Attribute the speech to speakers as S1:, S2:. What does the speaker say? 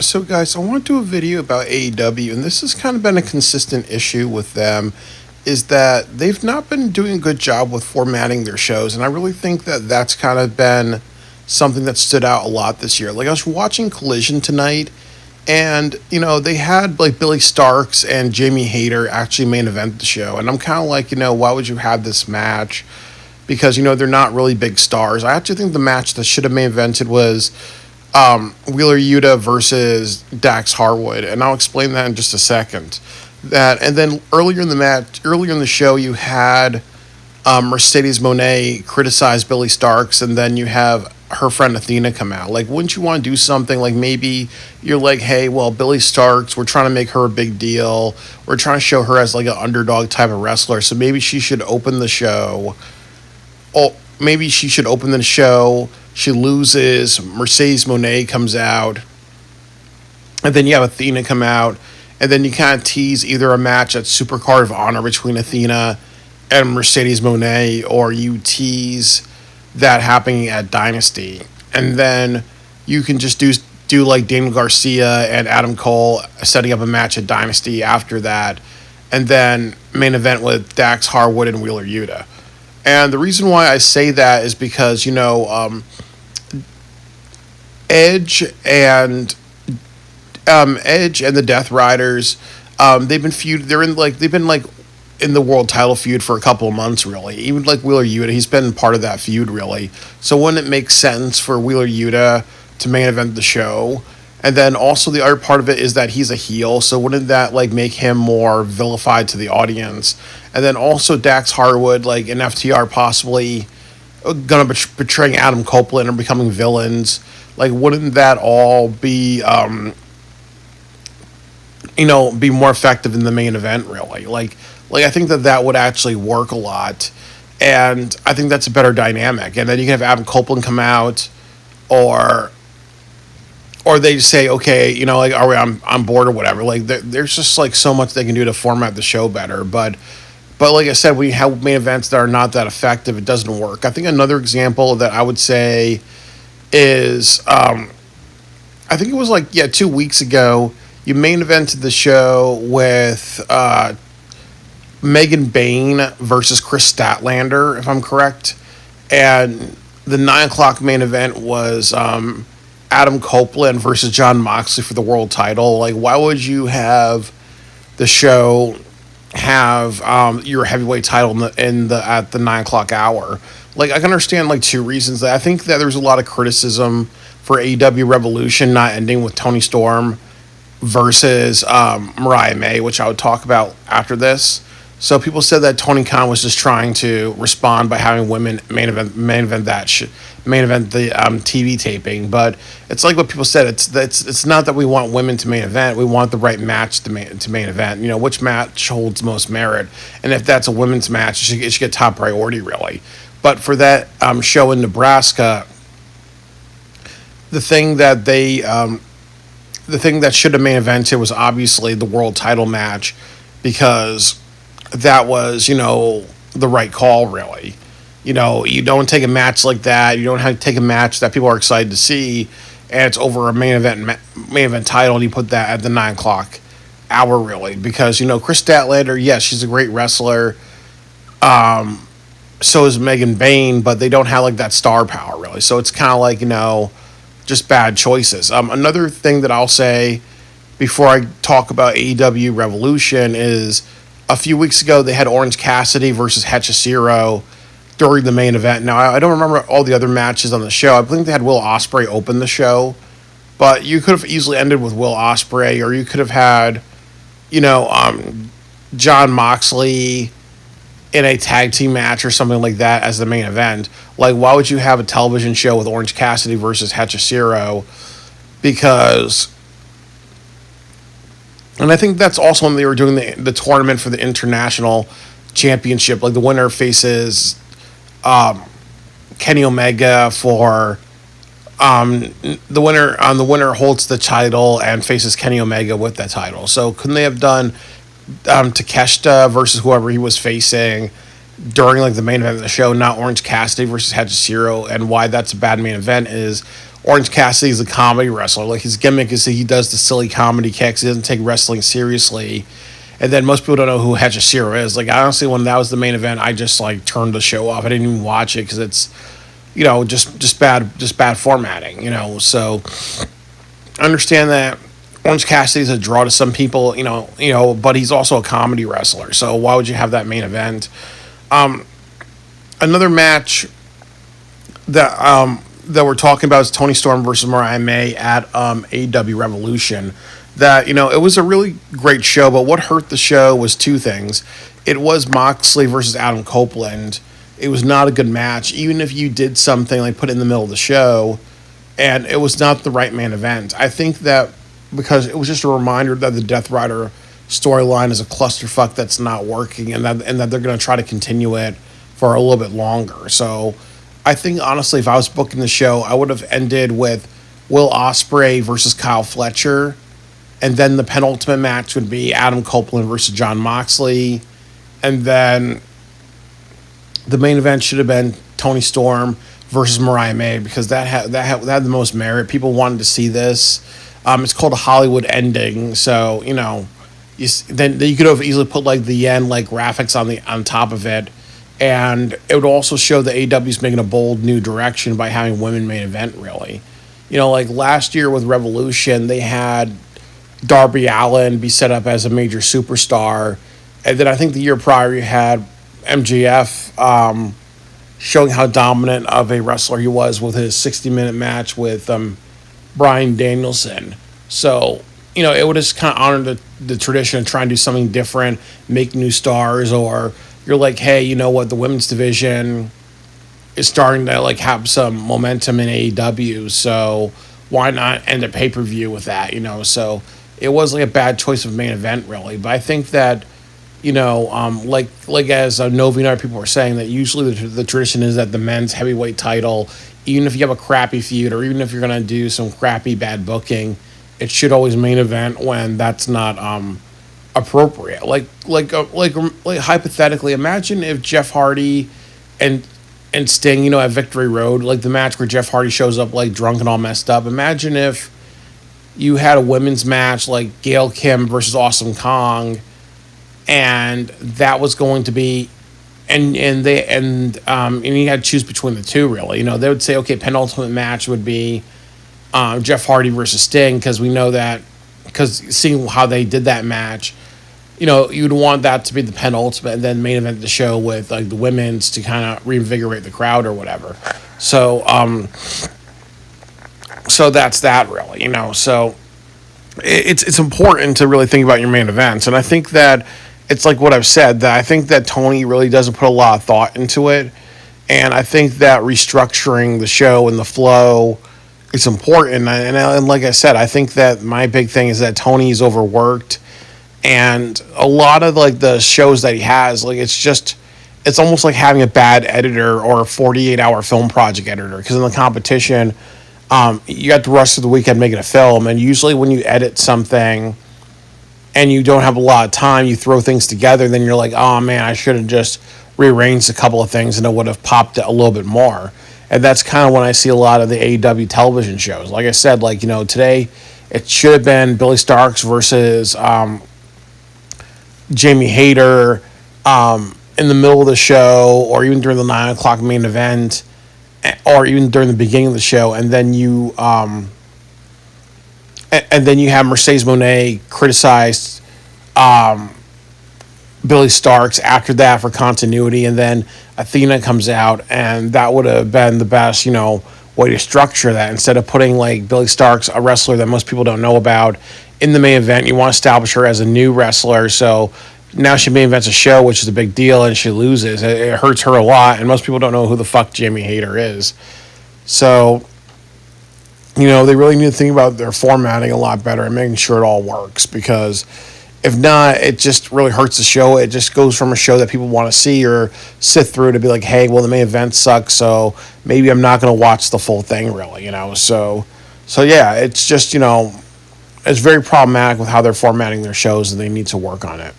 S1: So, guys, I want to do a video about AEW, and this has kind of been a consistent issue with them, is that they've not been doing a good job with formatting their shows, and I really think that that's kind of been something that stood out a lot this year. Like, I was watching Collision tonight, and, they had, like, Billy Starks and Jamie Hayter actually main event the show, and I'm kind of like, why would you have this match? Because, they're not really big stars. I actually think the match that should have main evented was Wheeler Yuta versus Dax Harwood, and I'll explain that in just a second. That and then earlier in the show, you had Mercedes Monet criticize Billy Starks, and then you have her friend Athena come out. Like, wouldn't you want to do something like maybe you're like, hey, well, Billy Starks, we're trying to make her a big deal. We're trying to show her as like an underdog type of wrestler, so maybe she should open the show. Oh, maybe she should open the show. She loses. Mercedes Monet comes out. And then you have Athena come out. And then you kind of tease either a match at Supercard of Honor between Athena and Mercedes Monet, or you tease that happening at Dynasty. And then you can just do like Daniel Garcia and Adam Cole setting up a match at Dynasty after that. And then main event with Dax Harwood and Wheeler Yuta. And the reason why I say that is because, Edge and the Death Riders, they've been in the world title feud for a couple of months, really. Even like Wheeler Yuta, he's been part of that feud, really. So wouldn't it make sense for Wheeler Yuta to main event the show? And then also the other part of it is that he's a heel, so wouldn't that like make him more vilified to the audience? And then also Dax Harwood, like in FTR, possibly gonna betraying Adam Copeland or becoming villains. Like, wouldn't that all be be more effective in the main event? Really, like I think that would actually work a lot, and I think that's a better dynamic. And then you can have Adam Copeland come out, or they just say, okay, like, are we on board or whatever. Like, there's just like so much they can do to format the show better. But like I said, we have main events that are not that effective. It doesn't work. I think another example that I would say is, I think it was 2 weeks ago, you main evented the show with Megan Bain versus Chris Statlander, if I'm correct. And the 9 o'clock main event was Adam Copeland versus John Moxley for the world title. Like, why would you have the show have your heavyweight title at the 9 o'clock hour? Like, I can understand like two reasons. I think that there's a lot of criticism for AEW Revolution not ending with Toni Storm versus Mariah May, which I would talk about after this. So people said that Tony Khan was just trying to respond by having women main event the TV taping, but it's like what people said. It's not that we want women to main event. We want the right match to main event. Which match holds most merit, and if that's a women's match, it should get top priority, really. But for that show in Nebraska, the thing that should have main evented was obviously the world title match, because that was, the right call, really. You don't take a match like that. You don't have to take a match that people are excited to see, and it's over a main event title, and you put that at the 9 o'clock hour, really. Because, Chris Statlander, yes, she's a great wrestler. So is Megan Bain, but they don't have, like, that star power, really. So it's kind of like, just bad choices. Another thing that I'll say before I talk about AEW Revolution is, a few weeks ago, they had Orange Cassidy versus Hechicero during the main event. Now, I don't remember all the other matches on the show. I think they had Will Ospreay open the show, but you could have easily ended with Will Ospreay, or you could have had, John Moxley in a tag team match or something like that as the main event. Like, why would you have a television show with Orange Cassidy versus Hechicero? Because... And I think that's also when they were doing the tournament for the international championship. Like, the winner faces Kenny Omega for the winner holds the title and faces Kenny Omega with that title. So couldn't they have done Takeshita versus whoever he was facing during like the main event of the show, not Orange Cassidy versus Hechicero? And why that's a bad main event is Orange Cassidy is a comedy wrestler. Like, his gimmick is that he does the silly comedy kicks. He doesn't take wrestling seriously. And then most people don't know who Hechicero is. Like, honestly, when that was the main event, I just like turned the show off. I didn't even watch it because it's, just bad formatting. So I understand that Orange Cassidy is a draw to some people. But he's also a comedy wrestler. So why would you have that main event? Another match that we're talking about is Tony Storm versus Mariah May at AEW Revolution. That, it was a really great show, but what hurt the show was two things. It was Moxley versus Adam Copeland. It was not a good match, even if you did something like put it in the middle of the show, and it was not the right main event. I think that because it was just a reminder that the Death Rider storyline is a clusterfuck that's not working, and that they're going to try to continue it for a little bit longer. So I think, honestly, if I was booking the show, I would have ended with Will Ospreay versus Kyle Fletcher, and then the penultimate match would be Adam Copeland versus Jon Moxley, and then the main event should have been Tony Storm versus Mariah May, because that had the most merit. People wanted to see this. It's called a Hollywood ending, so then you could have easily put like the end like graphics on top of it. And it would also show that AEW's making a bold new direction by having women main event, really. Like last year with Revolution, they had Darby Allin be set up as a major superstar. And then I think the year prior you had MJF showing how dominant of a wrestler he was with his 60-minute match with Bryan Danielson. So, it would just kind of honor the tradition and try and do something different, make new stars, or you're like, hey, you know what, the women's division is starting to like have some momentum in AEW, so why not end a pay-per-view with that, So it was like a bad choice of main event, really. But I think that, like as Novi and other people were saying, that usually the tradition is that the men's heavyweight title, even if you have a crappy feud or even if you're going to do some crappy bad booking, it should always main event when that's not appropriate. Like hypothetically, imagine if Jeff Hardy and Sting, at Victory Road, like the match where Jeff Hardy shows up like drunk and all messed up. Imagine if you had a women's match like Gail Kim versus Awesome Kong, and that was going to be, and you had to choose between the two, really. They would say, okay, penultimate match would be Jeff Hardy versus Sting, because we know that, because seeing how they did that match, you'd want that to be the penultimate, and then main event the show with like the women's to kind of reinvigorate the crowd or whatever. So that's that, really. So it's important to really think about your main events, and I think that it's like what I've said, that I think that Tony really doesn't put a lot of thought into it, and I think that restructuring the show and the flow is important. And like I said, I think that my big thing is that Tony's overworked. And a lot of like the shows that he has, like it's almost like having a bad editor or a 48-hour film project editor, because in the competition, you got to rush through the weekend making a film, and usually when you edit something and you don't have a lot of time, you throw things together, then you're like, oh man, I should have just rearranged a couple of things and it would have popped a little bit more. And that's kind of when I see a lot of the AEW television shows. Like I said, like, today it should have been Billy Starks versus Jamie Hayter in the middle of the show, or even during the 9 o'clock main event, or even during the beginning of the show, and then you have Mercedes Moné criticize Billy Starks after that for continuity, and then Athena comes out, and that would have been the best, way to structure that. Instead of putting like Billy Starks, a wrestler that most people don't know about, in the main event, you want to establish her as a new wrestler, so now she main events a show, which is a big deal, and she loses. It hurts her a lot, and most people don't know who the fuck Jamie Hayter is. So, they really need to think about their formatting a lot better and making sure it all works, because if not, it just really hurts the show. It just goes from a show that people want to see or sit through to be like, hey, well, the main event sucks, so maybe I'm not going to watch the full thing, really, So yeah, it's just, it's very problematic with how they're formatting their shows, and they need to work on it.